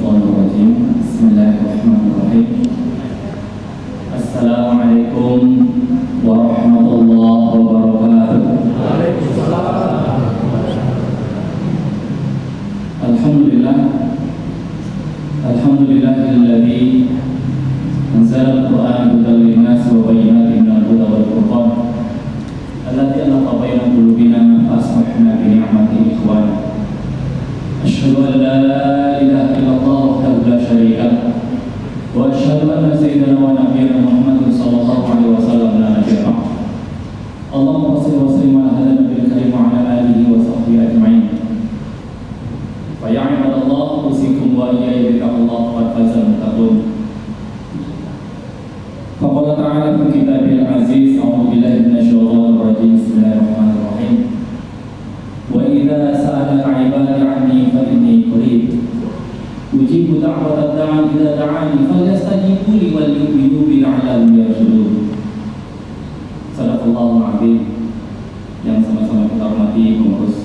Minasyaitonirrajim. Bismillahirrahmanirrahim. Assalamualaikum warahmatullahi wabarakatuh. Alhamdulillahilladzi anzala al-Qur'ana hudan lin-nas wa bayyinatin minal huda wal furqan. Alladzi alaqa baina qulubina fa asbahna bi ni'matihi ikhwana. Asyhadu an la ilaha illallah wahdahu la syarika lah wa asyhadu anna sayyidana wa nabiyyana Muhammadin sallallahu alaihi wasallam la nabiyya ba'dahu. Allahumma shalli wa sallim ala hadha nabiyil karim wa ala alihi wa sahbihi ajma'in. Fa ya ibadallah, usikum wa iyaya bittaqullah faqad fazal muttaqun. Faqala ta'ala fi kitabil aziz, a'udzu billahi minasyaitonir rajim. Bismillahirrahmanirrahim. Wa idza sa'alaka 'ibadi 'anni fa inni qarib ujibu da'watad da'i idza da'ani falyastajibu li wal yu'minu bi la'allahum yarshudun. Sadaqallahul 'azim. Yang sama-sama kita hormati pengurus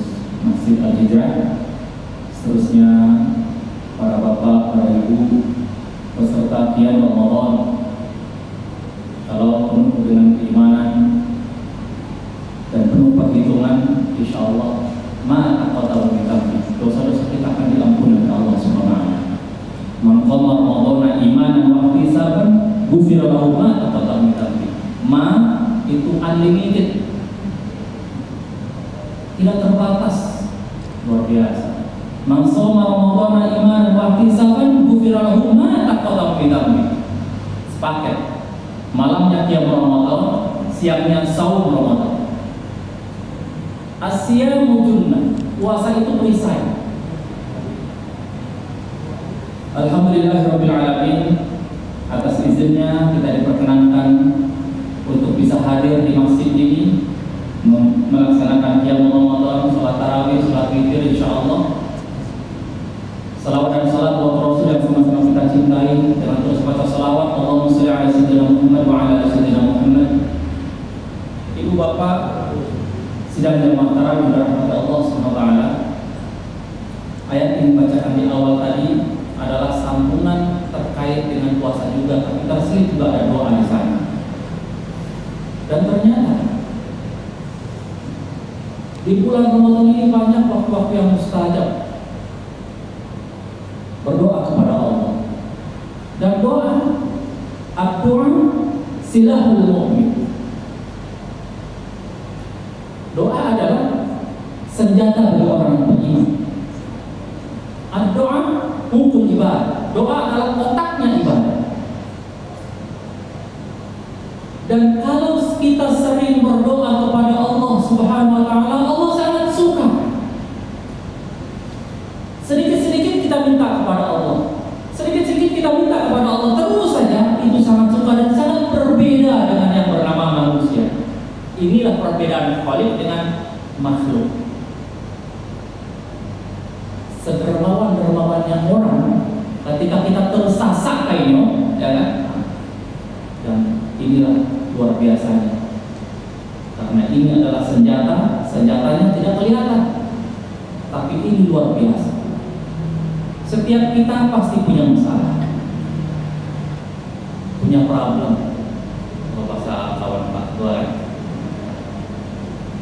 Masjid Al-Hijrah, seterusnya para bapak, para ibu, peserta Qiyam Ramadan. Kalau penuh dengan keimanan dan penuh perhitungan, insya Allah ma'aqatahu bitambi, dosa-dosa kita akan diampuni oleh Allah Subhanahu. Man qama Ramadhana imanan wa ihtisaban ghufira lahu ma'aqatahu bitambi. Ma itu unlimited, tidak terbatas, luar biasa. Man shoma Ramadhana imanan wa ihtisaban ghufira lahu ma'aqatahu bitambi. Sepaket. Malamnya Qiyam Ramadan, siangnya saum Ramadan. Asyamu junnah, puasa itu perisai. Alhamdulillahirabbil alamin, atas izinnya kita diperkenankan untuk bisa hadir di masjid ini melaksanakan Qiyam Ramadan, salat tarawih, salat witir insyaallah. Salawat dan salam buat Rasul yang sama-sama kita cintai, dengan terus baca salawat. Allahumma shalli ala sayyidina Muhammad wa ala ali sayyidina Muhammad. Ibu bapak sidang jamaah tarawih dirahmati Allah Subhanahu wa taala. Ayat yang dibacakan di awal tadi adalah sambungan terkait dengan puasa juga, tapi terselip juga ada doa di sana. Dan ternyata di bulan Ramadan ini banyak waktu-waktu yang mustajab berdoa kepada Allah. Dan doa, ad-du'a silahul mu'min. Doa adalah senjata bagi orang yang beriman. Ad-du'a hukum ibadah. Doa adalah otaknya ibadah. Dan kalau kita sering berdoa kepada Allah Subhanahu wa taala, Allah sangat suka. Sedikit-sedikit kita minta kepada Allah. Sedikit-sedikit kita minta kepada Allah, terus saja itu sangat suka dan sangat berbeda dengan yang bernama manusia. Inilah perbedaan Khalik dengan makhluk. Sedermawan-dermawannya orang ketika kita tersasak kainnya, ya kan? Dan inilah luar biasanya. Karena ini adalah senjata, senjatanya tidak kelihatan, tapi ini luar biasa. Setiap kita pasti punya masalah, punya problem. Kalau bahasa kawan Pak Tuan,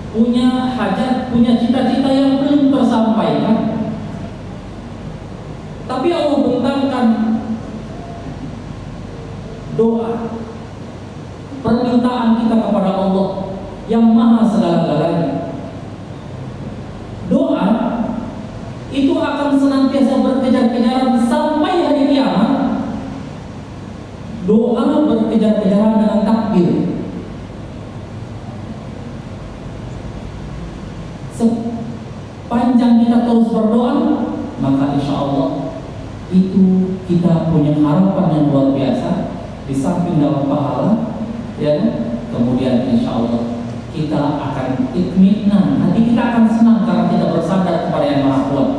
punya hajat, punya cita-cita yang belum tersampaikan. Tapi Allah bentangkan doa, permintaan kita kepada Allah yang maha segala-galanya. Doa itu akan senantiasa berkejar-kejaran sampai hari kiamat. Doa berkejar-kejaran dengan takbir. Sepanjang kita terus berdoa, maka insya Allah itu kita punya harapan yang luar biasa. Di samping dapat pahala, ya, kemudian insya Allah kita akan itminan, hati kita akan senang karena kita bersandar kepada Yang Maha Kuat.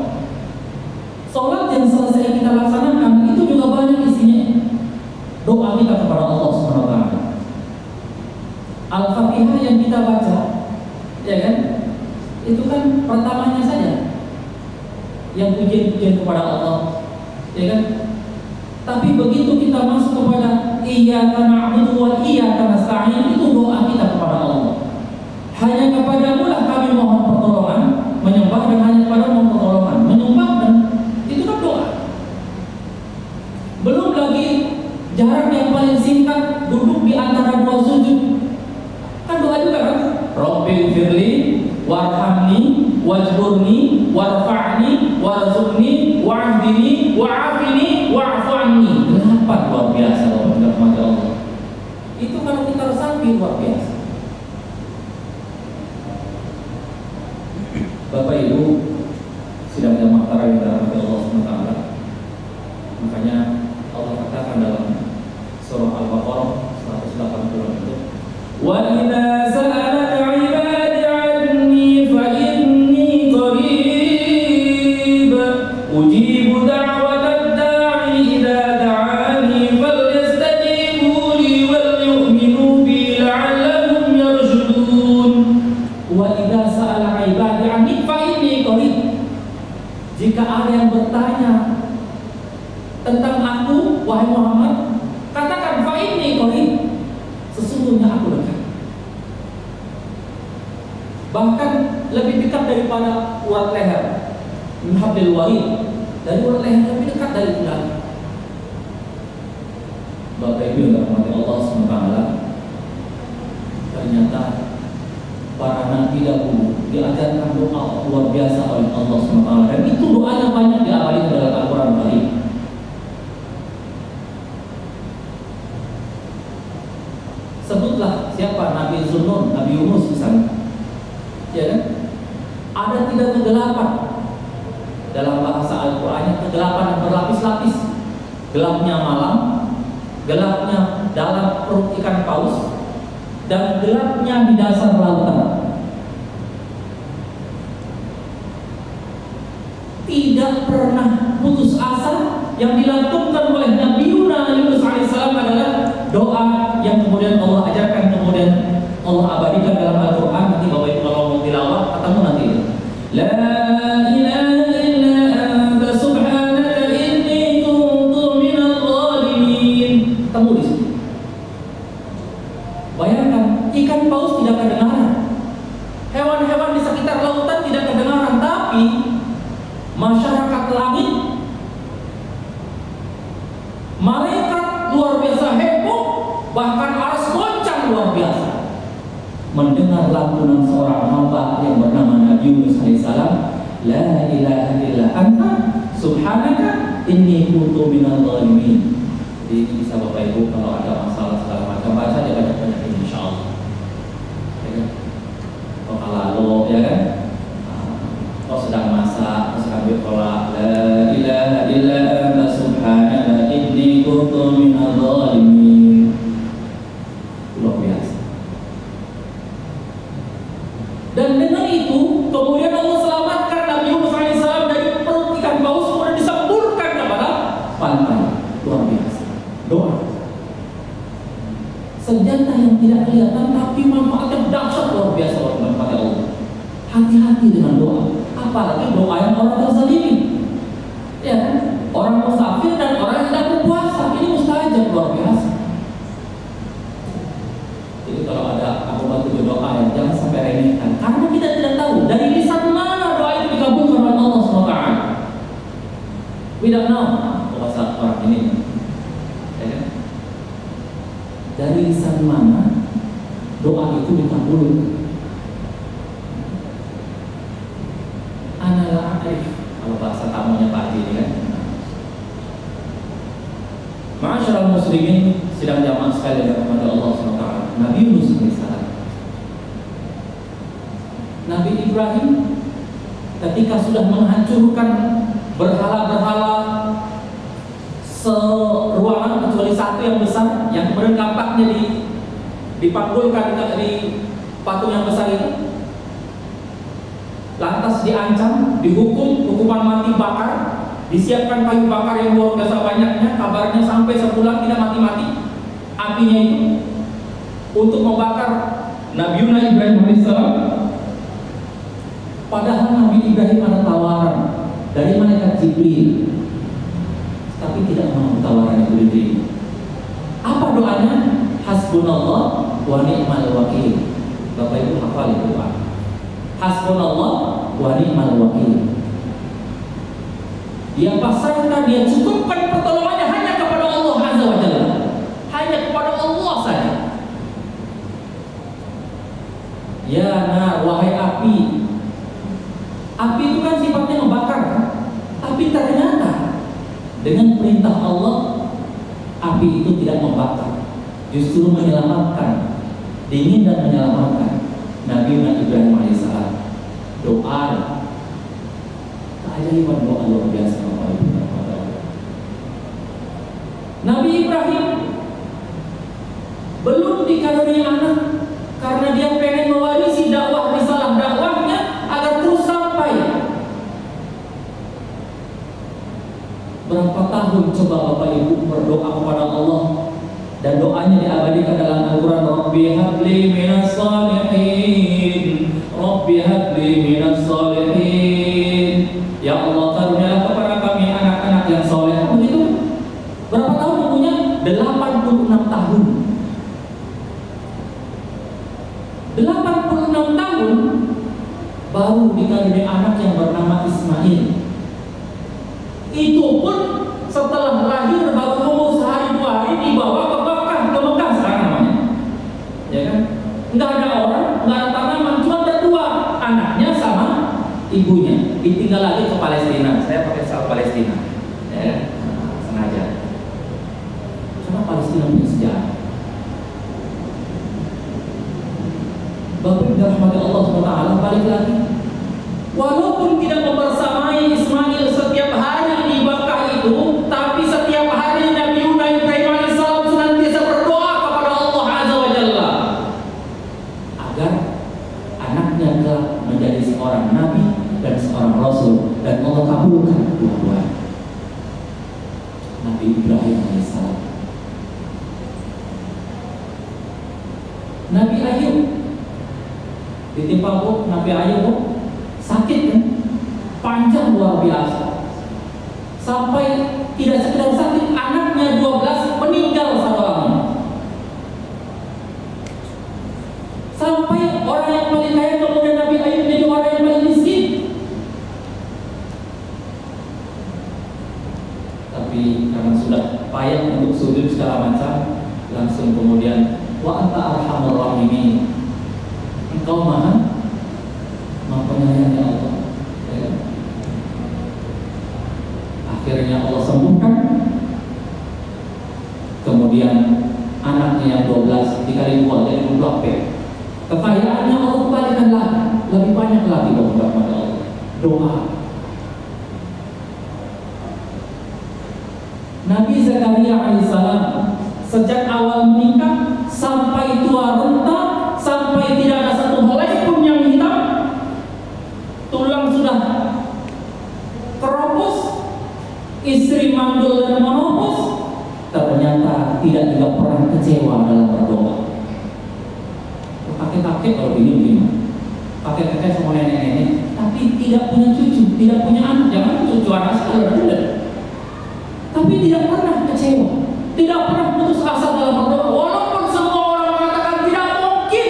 Sholat yang selesai kita laksanakan itu juga banyak isinya doa kita kepada Allah Subhanahu wa taala. Al-Fatihah yang kita baca, ya kan? Itu kan pertamanya saja yang pujian-pujian kepada Allah. ya kan? Tapi begitu kita masuk kepada iyyaka na'budu wa iyyaka nasta'in, itu doa kita kepada Allah. Hanya kepadamu lah kami mohon pertolongan, menyembah, dan hanya kepadamu mohon pertolongan, menyembah, dan itu kan doa. Belum lagi jarak yang paling singkat duduk di antara dua sujud, kan doa juga kan? Rabbil firli warhamni wajburni warfa'ni warzuqni wa'hdini wa'afini wa'fu anni. 8 luar biasa kepada Allah. Itu kalau kita resapi luar biasa. Bapak Ibu sidang jamaah tarawih dalam Allah SWT. Makanya Allah katakan dalam surah Al-Baqarah 180 itu, wa idza sa'alaka 'ibadi 'anni fa inni qarib ujibu da'watad da'i idza da'ani falyastajibu li wal yu'minu bi la'allahum yarshudun. Wa idza sa'ala 'ibadi 'anni fa inni qarib. Jika ada yang bertanya tentang aku, wahai Muhammad, katakan fa inni qarib, sesungguhnya aku dekat. Bahkan lebih dekat daripada urat leher, min hablil warid, dari urat leher lebih dekat dari bulan. Bapak Ibu yang dirahmati Allah SWT, ternyata para nabi dahulu diajarkan doa luar biasa oleh Allah SWT, dan itu doanya banyak diamalkan dalam Al-Quran Karim. Sebutlah siapa Nabi Zunnun, Nabi Yunus misalnya, ya kan? Ada 3 kegelapan dalam bahasa Al-Qurannya, kegelapan yang berlapis-lapis. Gelapnya malam, gelapnya dalam perut ikan paus, dan gelapnya di dasar lautan. Tidak pernah putus asa yang dilakukan oleh Nabi Yunus alaihissalam adalah doa yang kemudian Allah ajarkan, kemudian Allah abadikan dalam Al-Quran. Nanti Bapak Ibu kalau mau tilawah ketemu nanti, la ilaha illa anta subhanaka inni kuntu minadh dhalimin. Ketemu di situ. Bayangkan, ikan paus tidak kedengaran, hewan-hewan di sekitar lautan tidak kedengaran, tapi masyarakat langit, malaikat luar biasa heboh, bahkan aras goncang luar biasa mendengar lantunan seorang hamba yang bernama Nabi Yunus alaihissalam, la ilaha illa anta subhanaka inni kuntu minadh dhalimin. Jadi ini bisa Bapak Ibu kalau ada masalah segala macam baca aja banyak-banyak ini insyaallah, ya kan? Kalau lalu ya kan, kalau sedang masak terus ambil kolak, la ilaha illa anta subhanaka inni kuntu minadh dhalimin. Luar biasa. Dan dengan itu kemudian Allah selamatkan Nabi Yunus alaihissalam dari perut ikan paus, kemudian disemburkan kepada pantai. Luar biasa. Doa, senjata yang tidak kelihatan tapi manfaatnya dahsyat luar biasa kepada Allah. Hati-hati dengan doa, apalagi doa yang orang terzalimi, ya kan? Orang musafir dan orang yang tidak berpuasa, ini mustajab luar biasa. Jadi kalau ada aku bantu doa yang jangan sampai remehkan, karena kita tidak tahu dari lisan mana doa itu dikabulkan oleh Allah SWT. We don't know bahasa orang ini, ya kan? Dari lisan mana doa itu dikabulkan? Analah arif, kalau bahasa tamunya Pak Haji ini kan. Ma'asyiral muslimin sidang jamaah sekalian kepada Allah SWT. Nabi Yunus alaihissalam, Nabi Ibrahim ketika sudah menghancurkan berhala-berhala seruangan kecuali satu yang besar, yang kemudian kampaknya dipanggulkan di patung yang besar itu, lantas diancam, dihukum hukuman mati bakar, disiapkan kayu bakar yang luar biasa banyaknya, kabarnya sampai sebulan tidak mati-mati apinya itu, untuk membakar Nabi Ibrahim alaihissalam. Padahal Nabi Ibrahim ada tawaran dari malaikat Jibril. tapi tidak mau tawaran itu diterima. Apa doanya? Hasbunallah wa ni'mal wakil. Bapak Ibu hafal itu doa. Hasbunallah wa ni'mal wakil. Dia pasrahkan, dia cukupkan pertolongannya hanya kepada Allah Azza wa Jalla. Hanya kepada Allah saja. Ya nar, wahai api. Api itu kan sifatnya membakar, tapi ternyata dengan perintah Allah, api itu tidak membakar, justru menyelamatkan, dingin dan menyelamatkan. Nabi Ibrahim alaihissalam doa, keajaiban doa luar biasa. Nabi Ibrahim belum dikaruniai anak karena dia pengen mewarisi dakwah risalah dakwahnya agar terus sampai. Berapa tahun coba Bapak Ibu berdoa kepada Allah, dan doanya diabadikan dalam Al-Quran. Rabbi habli minas salihin, Rabbi habli minas salihin. Ya Allah, karunialah kepada kami anak-anak yang soleh. Begitu. Berapa tahun umurnya? 86 tahun. 86 tahun baru dikaruniai anak yang bernama Ismail. Itu pun setelah lahir baru umur sehari dua hari dibawa ke Mekah sekarang namanya. Ya kan? Enggak ada orang, enggak ada tanaman, cuma berdua, anaknya sama ibunya. Ditinggal lagi ke Palestina. Saya pakai sal Palestina. Ya, sengaja. Karena Palestina punya sejarah. Bapak Ibu rahmati Allah SWT, balik lagi. Walaupun tidak membersamai Ismail setiap hari di Mekah itu, tapi setiap hari Nabi Ibrahim alaihissalam senantiasa berdoa kepada Allah Azza wa Jalla agar anaknya kelak menjadi seorang nabi dan seorang rasul, dan Allah kabulkan dua-duanya. Nabi Ibrahim alaihissalam. Nabi Ayub ditimpa Nabi Ayub sakit kan, panjang luar biasa, sampai tidak sekedar sakit, anaknya 12 meninggal satu orang. Sampai orang yang paling kaya kemudian Nabi Ayub menjadi orang yang paling miskin. Tapi karena sudah payah untuk sujud segala macam, langsung kemudian wa anta arhamur rahimin, engkau maha penyayang ya Allah. Ya. Akhirnya Allah sembuhkan. Kemudian anaknya yang 12 dikali 2 jadi 20. Kekayaannya Allah kembalikan lagi, lebih banyak lagi kepada Allah. Doa. Nabi Zakaria alaihissalam sejak awal menikah sampai tua renta, sampai tidak ada satu helai pun yang hitam, tulang sudah keropos, istri mandul dan menopos, ternyata tidak juga pernah kecewa dalam berdoa. Kakek-kakek kalau begini, kakek-kakek sama nenek-nenek, tapi tidak punya cucu, tidak punya anak, jangan cucu anak sekalian, tapi tidak pernah kecewa, tidak pernah putus asa dalam berdoa. Walaupun semua orang mengatakan tidak mungkin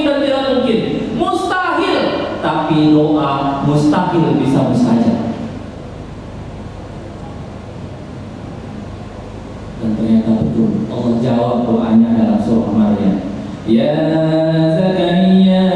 dan tidak mungkin, mustahil, tapi doa mustahil bisa mustajab. Dan ternyata betul Allah jawab doanya dalam surah Maryam. Ya Zakaria,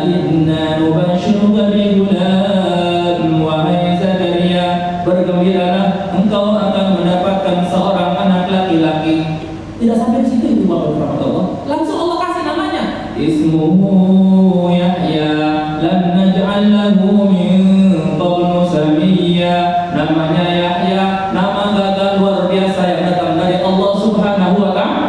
inna nubashiruka bi ghulam. Wahai Zakaria, bergembiralah, engkau akan mendapatkan seorang anak laki-laki. Tidak sampai di situ itu Bapak Allah. Langsung Allah kasih namanya. Ismuhu Yahya, lam naj'al lahu min qablu samiyya. Namanya Yahya, nama gagah luar biasa yang datang dari Allah Subhanahu wa ta'ala.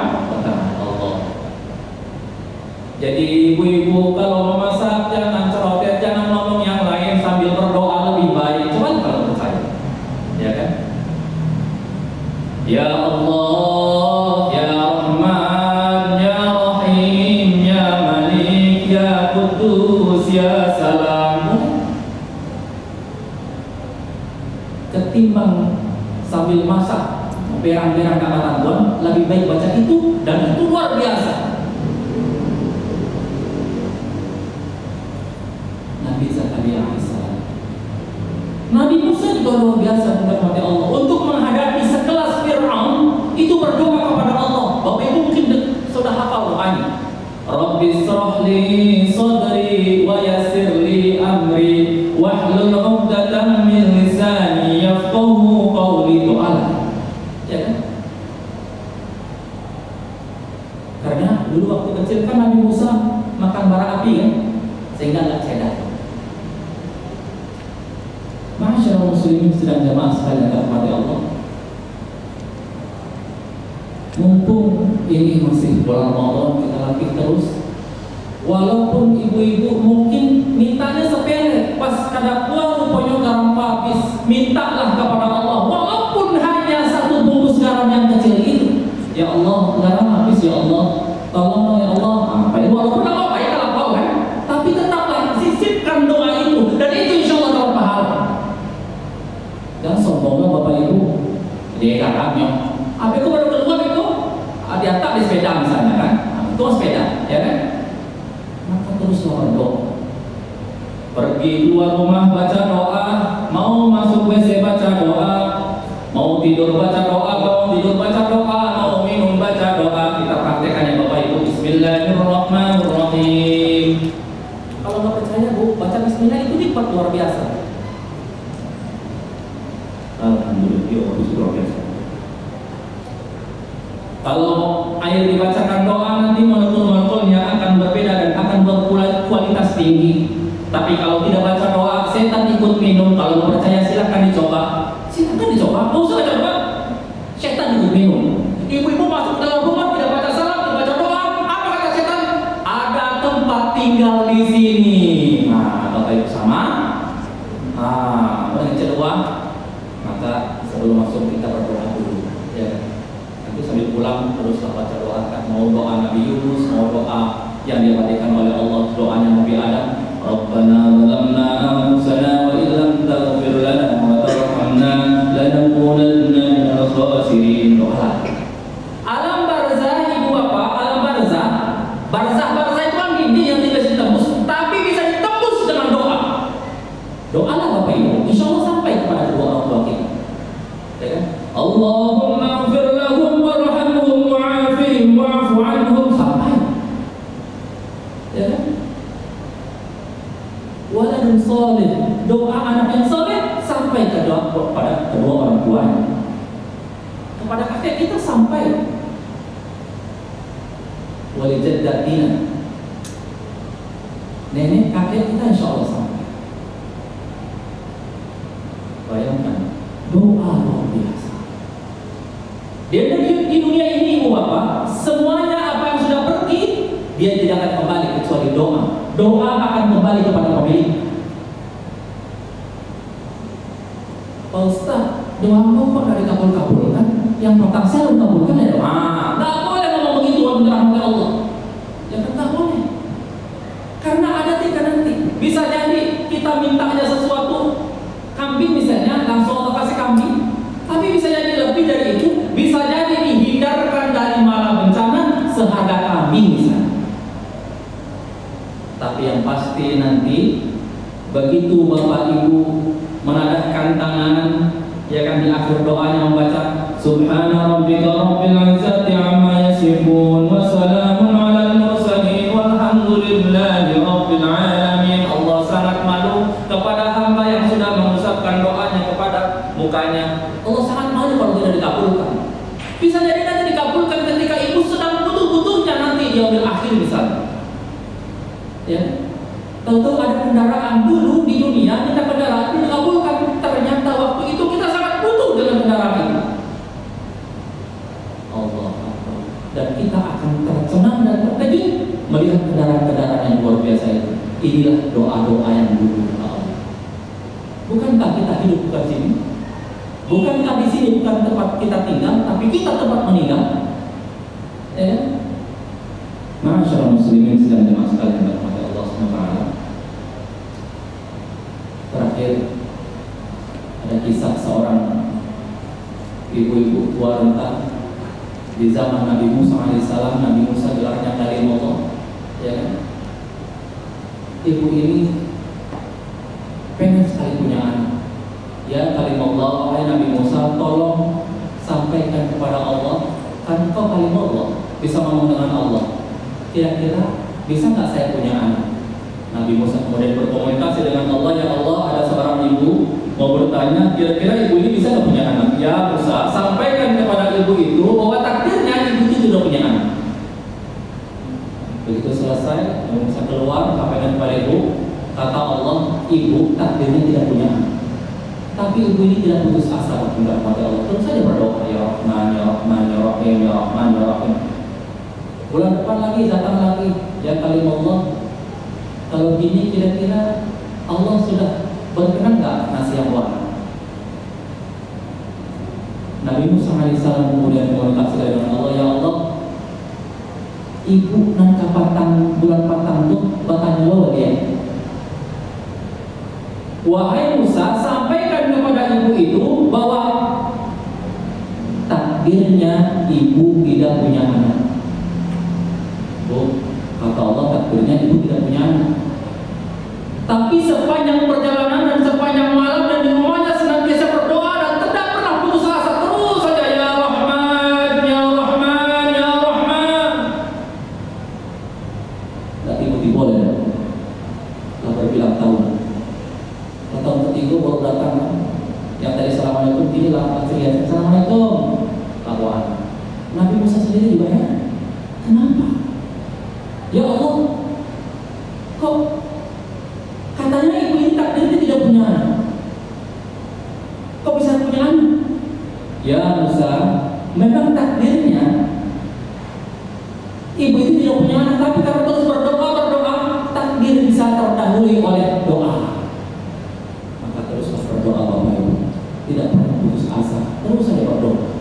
Jadi ibu-ibu kalau memasak jangan cerotet, jangan ngomong yang lain sambil berdoa lebih baik. Coba kalau percaya, ya kan? Ya Allah, Ya Rahman, Ya Rahim, Ya Malik, Ya Qudus, Ya Salam. Ketimbang sambil masak perang-perang kata Tuhan, lebih baik baca itu, dan itu luar biasa. Nabi Zakaria alaihissalam, Nabi Musa juga luar biasa menghadapi Allah. Untuk menghadapi sekelas Fir'aun itu berdoa kepada Allah. Bapak Ibu mungkin sudah hafal doanya. Rabbi shrah li sadri wa yassir li amri wahlul 'uqdatam min lisani yafqahu qawli. Doa. Ya kan? Karena dulu waktu kecil kan Nabi Musa makan bara api kan, sehingga nggak cedek. Masyaallah muslimin sedang jamaah sekalian kepada Allah. Mumpung ini masih bulan Ramadan, kita latih terus. Walaupun ibu-ibu mungkin mintanya sepele, pas kada pulang rupanya garam habis, mintalah kepada Allah. Walaupun hanya satu bungkus garam yang kecil itu, ya Allah garam habis ya Allah, tolong ya Allah. Walaupun apa ya kalau kau kan, tapi tetaplah sisipkan doa itu, dan itu insya Allah dapat pahala. Dan sombongnya Bapak Ibu, dia kakaknya. Apa itu baru keluar itu? Di atas di sepeda misalnya kan, itu sepeda, ya kan? Maka terus berdoa. Pergi keluar rumah baca doa, mau masuk WC baca doa, mau tidur baca doa, mau tidur baca doa, mau minum baca doa. Kita praktekannya Bapak Ibu. Bismillahirrahmanirrahim. Kalau nggak percaya Bu, baca Bismillah itu nikmat luar biasa. Alhamdulillah, luar biasa. Kalau air dibacakan doa nanti molekul-molekulnya akan berbeda dan akan berkualitas tinggi. Tapi kalau tidak baca doa, setan ikut minum. Kalau mau percaya silahkan dicoba. Silahkan dicoba. Mau usah coba. Setan ikut minum. Ibu-ibu masuk ke dalam rumah tidak baca salam, tidak baca doa. Apa kata setan? Ada tempat tinggal di sini. Nah, Bapak Ibu sama. Yang kedua, maka sebelum masuk kita berdoa dulu. Ya. Sambil pulang teruslah baca doa. Mau doa Nabi Yunus, mau doa yang diabadikan oleh Allah, doanya Nabi Adam. Rabbana zalamna anfusana wa illam taghfir lana wa tarhamna lanakunanna minal khasirin. Doa. Alam barzah Ibu Bapak, alam barzah. Barzah itu kan dinding yang tidak bisa ditembus, tapi bisa ditembus dengan doa. Doalah Bapak Ibu, insya Allah sampai kepada kedua orang tua kita. Ya kan? Allahumma ighfir lahum warhamhum wa'afihim wa'fu anhum, sampai. Ya kan? Waladun shalih, doa anak yang saleh sampai ke doa kepada kedua orang tuanya. Kepada kakek kita sampai. Walijaddatina, nenek kakek kita insya Allah sampai. Bayangkan doa luar biasa. Di dunia ini Ibu Bapak, semuanya apa yang sudah pergi, dia tidak akan kembali kecuali doa. Doa akan kembali kepada pemilik. Pak Ustaz, doa kok dari kabul-kabulkan? Yang pertama saya kabulkan ya doa. Nggak boleh ngomong begitu dengan Allah. Ya kan nggak boleh. Karena ada tiga nanti. Bisa jadi kita minta aja sesuatu, kambing misalnya, langsung Allah kasih kambing. Tapi bisa jadi lebih dari itu. Bisa jadi dihindarkan dari mala bencana seharga kambing misalnya. Tapi yang pasti nanti begitu Bapak Ibu menadahkan tangan, ya kan, di akhir doanya membaca Subhana rabbika rabbil izzati amma yasifun wa salamun alal mursalin walhamdulillahi rabbil alamin. Allah sangat malu kepada hamba yang sudah mengusapkan doanya kepada mukanya. Allah sangat malu kalau tidak dikabulkan. Bisa jadi nanti dikabulkan ketika ibu sedang butuh-butuhnya nanti di yaumil akhir misalnya. Ya, tahu-tahu ada kendaraan dulu di dunia, kita kendaraan dikabulkan. Ternyata waktu itu kita sangat butuh dengan kendaraan itu. Allah Akbar. Dan kita akan tercengang dan terkejut melihat kendaraan-kendaraan yang luar biasa itu. Inilah doa-doa yang dulu Allah. Bukankah kita hidup bukan sini? Bukankah di sini bukan tempat kita tinggal, tapi kita tempat meninggal? Ya. Masyaallah muslimin sedang jemaah sekalian dirahmati Allah SWT. Terakhir ada kisah seorang ibu-ibu tua renta di zaman Nabi Musa alaihissalam. Nabi Musa gelarnya Kalimullah, ya kan? Ibu ini pengen sekali punya anak. Ya Kalimullah, wahai Nabi Musa, tolong sampaikan kepada Allah, kan kau Kalimullah, bisa ngomong dengan Allah. Kira-kira bisa nggak saya punya anak? Nabi Musa kemudian berkomunikasi dengan Allah. Ya Allah, ada seorang ibu mau bertanya, kira-kira ibu ini bisa nggak punya anak? Ya Musa, sampaikan kepada ibu itu bahwa takdirnya ibu itu sudah punya anak. Begitu selesai, Nabi Musa keluar, sampaikan kepada ibu. Kata Allah, ibu takdirnya tidak punya anak. Tapi ibu ini tidak putus asa kepada Allah. Terus saja berdoa, ya Rahman, ya Rahman, ya Rahim, ya Rahman, ya Rahim. Bulan depan lagi, datang lagi, ya Kalimullah. Kalau gini kira-kira Allah sudah berkenan nggak ngasih yang warna? Nabi Musa alaihissalam kemudian komunikasi dengan Allah. Ya Allah, ibu nangka patang bulan patang tuh batanya lo dia. Wahai Musa, sampaikan kepada ibu itu bahwa takdirnya ibu tidak punya anak. Bu, kata Allah, takdirnya ibu tidak punya anak. Tapi sepanjang perjalanan dan sepanjang malam dan di rumahnya senantiasa berdoa dan tidak pernah putus asa, terus saja ya Rahman, ya Rahman, ya Rahman. Tidak tiba-tiba boleh. Telah berbilang-tahun. Tahun ketiga baru datang. Yang tadi Assalamualaikum, ini lah akhirnya Assalamualaikum. Lakuan. Nabi Musa sendiri juga ya. Kenapa? Ya Allah, kok katanya ibu ini takdirnya tidak punya anak? Kok bisa punya anak? Ya Musa, memang takdirnya ibu itu tidak punya anak, tapi karena terus berdoa, takdir bisa terdahului oleh doa. Maka teruslah berdoa Bapak Ibu, tidak pernah putus asa, terus saja berdoa.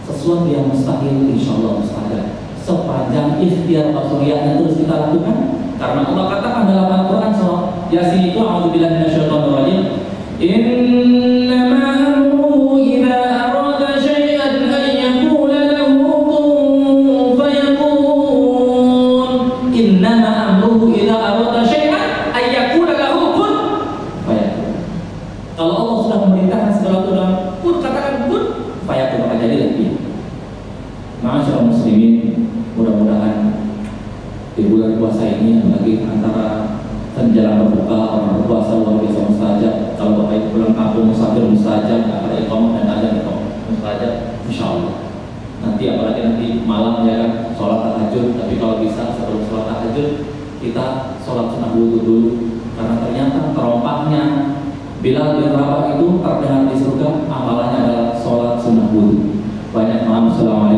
Sesuatu yang mustahil, insya Allah mustahil. Sepanjang ikhtiar basuriyahnya terus kita lakukan, karena Allah katakan dalam Al-Quran surah Yasin itu, a'udzubillahi minasyaitonir rajim, innama amruhu idza arada syai'an an yaqula lahu kun fayakun. Innama amruhu idza arada syai'an an yaqula lahu kun fayakun. Kalau Allah sudah memerintahkan segala sesuatu dalam kun, katakan kun fayakun, maka jadilah dia. Ma'asyiral muslimin, mudah-mudahan di bulan puasa ini, lagi antara menjelang berbuka, orang berpuasa luar biasa mustajab. Kalau Bapak Ibu pulang kampung musafir mustajab, ada iqamah dan azan iqamah mustajab, insya Allah. Nanti apalagi nanti malam ya kan, sholat tahajud. Tapi kalau bisa sebelum sholat tahajud kita sholat sunnah wudu dulu, karena ternyata terompahnya Bilal bin Rabah itu terdengar di surga, amalannya adalah sholat sunnah wudu. Banyak maaf. Assalamualaikum.